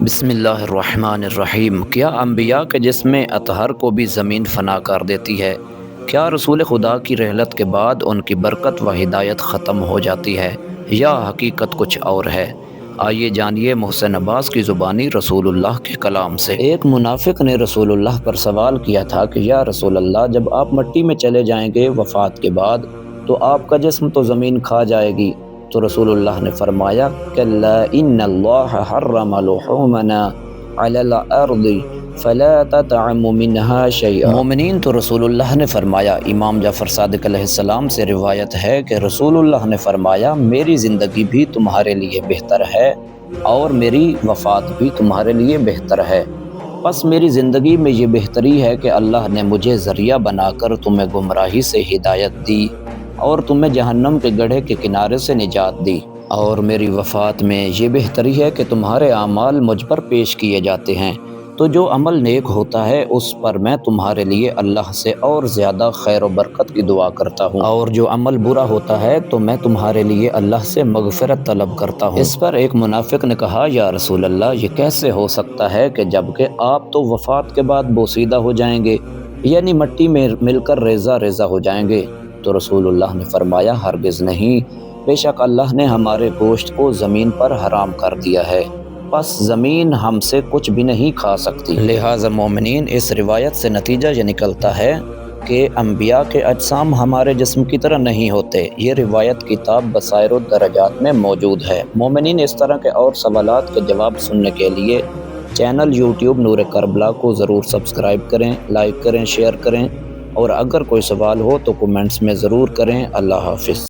بسم اللہ الرحمن الرحیم۔ کیا انبیاء کے جسم اطہر کو بھی زمین فنا کر دیتی ہے؟ کیا رسول خدا کی رحلت کے بعد ان کی برکت و ہدایت ختم ہو جاتی ہے یا حقیقت کچھ اور ہے؟ آئیے جانیے محسن عباس کی زبانی رسول اللہ کے کلام سے۔ ایک منافق نے رسول اللہ پر سوال کیا تھا کہ یا رسول اللہ، جب آپ مٹی میں چلے جائیں گے وفات کے بعد تو آپ کا جسم تو زمین کھا جائے گی۔ تو رسول اللہ نے فرمایا کلا ان اللہ حرم لحومنا علی الارض فلا تطعم منها شیئا۔ مومنین، تو رسول اللہ نے فرمایا، امام جعفر صادق علیہ السلام سے روایت ہے کہ رسول اللہ نے فرمایا میری زندگی بھی تمہارے لیے بہتر ہے اور میری وفات بھی تمہارے لیے بہتر ہے۔ بس میری زندگی میں یہ بہتری ہے کہ اللہ نے مجھے ذریعہ بنا کر تمہیں گمراہی سے ہدایت دی اور تمہیں جہنم کے گڑھے کے کنارے سے نجات دی، اور میری وفات میں یہ بہتری ہے کہ تمہارے اعمال مجھ پر پیش کیے جاتے ہیں، تو جو عمل نیک ہوتا ہے اس پر میں تمہارے لیے اللہ سے اور زیادہ خیر و برکت کی دعا کرتا ہوں، اور جو عمل برا ہوتا ہے تو میں تمہارے لیے اللہ سے مغفرت طلب کرتا ہوں۔ اس پر ایک منافق نے کہا یا رسول اللہ، یہ کیسے ہو سکتا ہے کہ جبکہ آپ تو وفات کے بعد بوسیدہ ہو جائیں گے، یعنی مٹی میں مل کر ریزہ ریزہ ہو جائیں گے؟ تو رسول اللہ نے فرمایا ہرگز نہیں، بے شک اللہ نے ہمارے گوشت کو زمین پر حرام کر دیا ہے، بس زمین ہم سے کچھ بھی نہیں کھا سکتی۔ لہٰذا مومنین، اس روایت سے نتیجہ یہ نکلتا ہے کہ انبیاء کے اجسام ہمارے جسم کی طرح نہیں ہوتے۔ یہ روایت کتاب بصائر الدرجات میں موجود ہے۔ مومنین، اس طرح کے اور سوالات کے جواب سننے کے لیے چینل یوٹیوب نور کربلا کو ضرور سبسکرائب کریں، لائک کریں، شیئر کریں، اور اگر کوئی سوال ہو تو کمنٹس میں ضرور کریں۔ اللہ حافظ۔